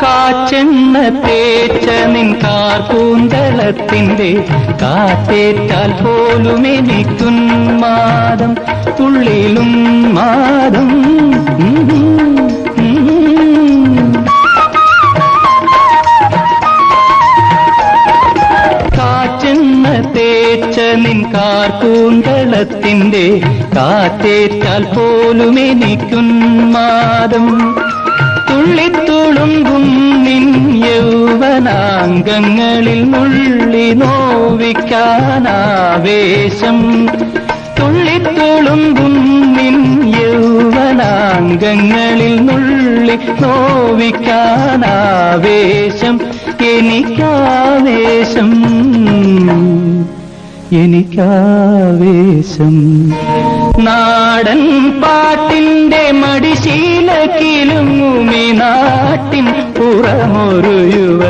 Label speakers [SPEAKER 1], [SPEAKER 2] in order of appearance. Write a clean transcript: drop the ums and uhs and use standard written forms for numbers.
[SPEAKER 1] കാച്ചെണ്ണ തേച്ച നിൻ കാർകൂന്തളത്തിന്റെ കാറ്റേറ്റാൽ പോലും എനിക്കുന്മാദം, ഉള്ളിലുന്മാദം. കാച്ചെണ്ണ തേച്ച നിൻ കാർകൂന്തളത്തിന്റെ കാറ്റേറ്റാൽ പോലും എനിക്കുന്മാദം, തുള്ളിത്തുളുമ്പും നിൻ യൗവനാംഗങ്ങളിൽ നുള്ളി നോവിക്കാനാവേശം, തുള്ളിത്തുളുമ്പും നിൻ യൗവനാംഗങ്ങളിൽ നുള്ളി നോവിക്കാനാവേശം. എനിക്കാവേശം, എനിക്കാവേശം. നാടൻ പാട്ടിന്റെ മടിശീലക്കിലുങ്ങുമി നാട്ടിൻ പുറമൊരു യുവ